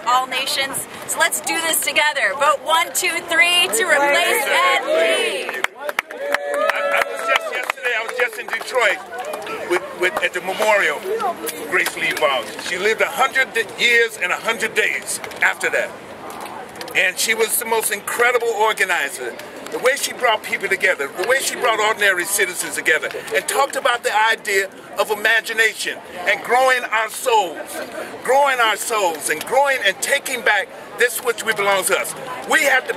all nations. So let's do this together. Vote 1, 2, 3 to replace Ed Lee. I was just in Detroit at the memorial of Grace Lee Boggs. She lived 100 years and 100 days after that. And she was the most incredible organizer. The way she brought people together, the way she brought ordinary citizens together, and talked about the idea of imagination and growing our souls and growing and taking back this which belongs to us. We have to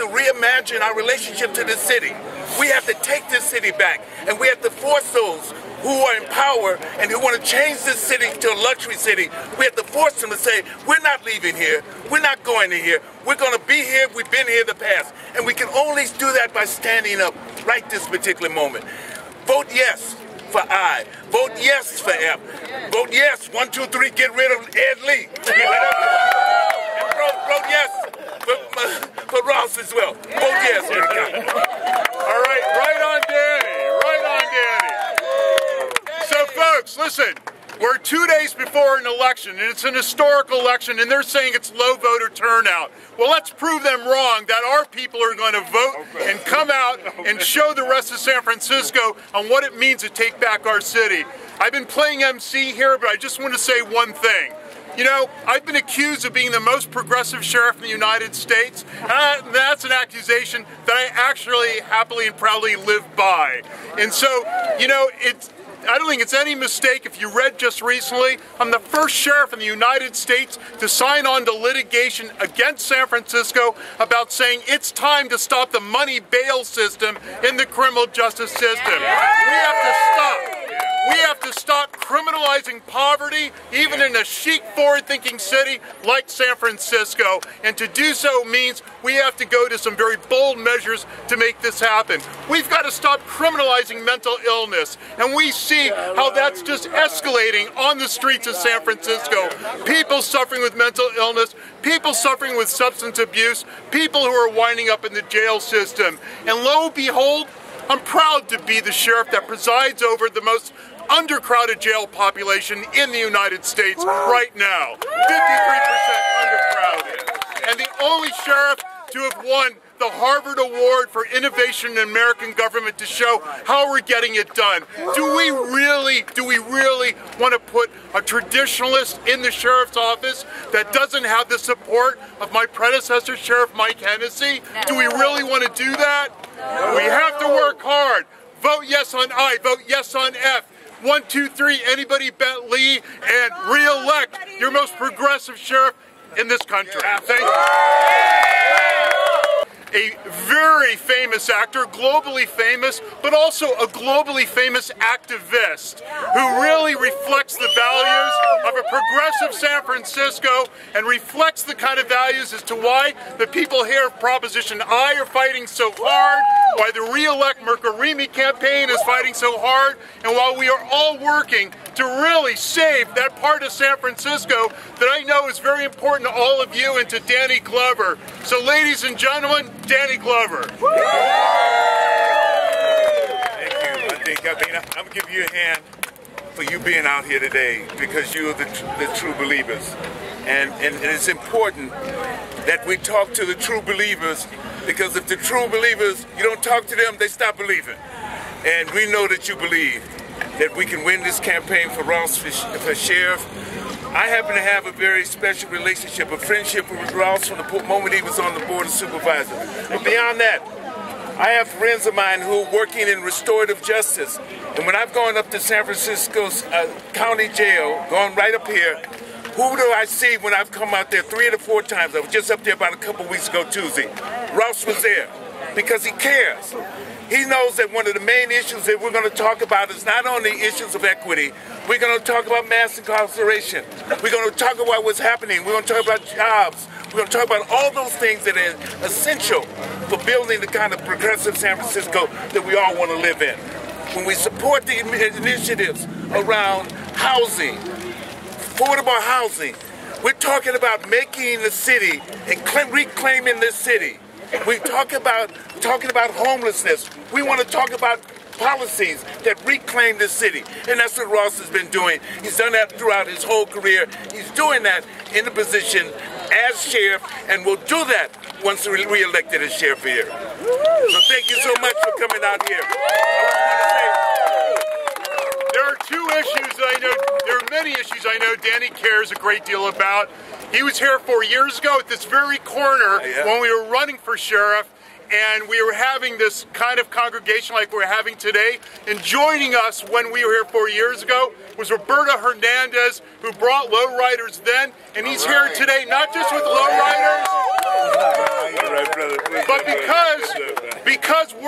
reimagine our relationship to this city. We have to take this city back, and we have to force those who are in power and who want to change this city to a luxury city. We have to force them to say, we're not leaving here, we're not going to here, we're going to be here, we've been here in the past. And we can only do that by standing up right this particular moment. Vote yes for I. Vote yes for F. Vote yes, 1, 2, 3, get rid of Ed Lee. And vote yes for Ross as well. Vote yes, everybody. All right, right on Danny, right on Danny. So folks, listen, we're 2 days before an election, and it's an historical election, and they're saying it's low voter turnout. Well, let's prove them wrong, that our people are going to vote and come out and show the rest of San Francisco on what it means to take back our city. I've been playing MC here, but I just want to say one thing. You know, I've been accused of being the most progressive sheriff in the United States. That's an accusation that I actually happily and proudly live by. And so, you know, I don't think it's any mistake if you read just recently, I'm the first sheriff in the United States to sign on to litigation against San Francisco about saying it's time to stop the money bail system in the criminal justice system. We have to stop. We have to stop criminalizing poverty, even in a chic, forward-thinking city like San Francisco. And to do so means we have to go to some very bold measures to make this happen. We've got to stop criminalizing mental illness. And we see how that's just escalating on the streets of San Francisco. People suffering with mental illness, people suffering with substance abuse, people who are winding up in the jail system. And lo and behold, I'm proud to be the sheriff that presides over the most undercrowded jail population in the United States right now. 53% undercrowded. And the only sheriff to have won the Harvard Award for Innovation in American Government to show how we're getting it done. Do we really want to put a traditionalist in the sheriff's office that doesn't have the support of my predecessor, Sheriff Mike Hennessy? Do we really want to do that? We have to work hard. Vote yes on I, vote yes on F. 1, 2, 3, anybody bet Lee, and re-elect your most progressive sheriff in this country. Thank you. A very famous actor, globally famous, but also a globally famous activist who really reflects the values of a progressive San Francisco and reflects the kind of values as to why the people here of Proposition I are fighting so hard, why the Re-elect Mirkarimi campaign is fighting so hard, and while we are all working to really save that part of San Francisco that I know is very important to all of you and to Danny Glover. So ladies and gentlemen, Danny Glover. Thank you. I'm going to give you a hand for you being out here today because you are the true believers. And it's important that we talk to the true believers, because if the true believers, you don't talk to them, they stop believing. And we know that you believe that we can win this campaign for Ross for sheriff. I happen to have a very special relationship, a friendship with Ross from the moment he was on the Board of Supervisors. But beyond that, I have friends of mine who are working in restorative justice. And when I've gone up to San Francisco's county jail, gone right up here, who do I see when I've come out there 3 or 4 times? I was just up there about a couple weeks ago Tuesday. Ross was there because he cares. He knows that one of the main issues that we're going to talk about is not only issues of equity, we're going to talk about mass incarceration. We're going to talk about what's happening. We're going to talk about jobs. We're going to talk about all those things that are essential for building the kind of progressive San Francisco that we all want to live in. When we support the initiatives around housing, affordable housing, we're talking about making the city and reclaiming this city. We talk about homelessness. We want to talk about policies that reclaim the city. And that's what Ross has been doing. He's done that throughout his whole career. He's doing that in the position as sheriff, and will do that once re-elected as sheriff here. So thank you so much for coming out here. There are two issues that I know, there are many issues I know Danny cares a great deal about. He was here 4 years ago at this very corner when we were running for sheriff, and we were having this kind of congregation like we're having today. And joining us when we were here 4 years ago was Roberto Hernandez, who brought lowriders then, and he's here today not just with lowriders, but because we're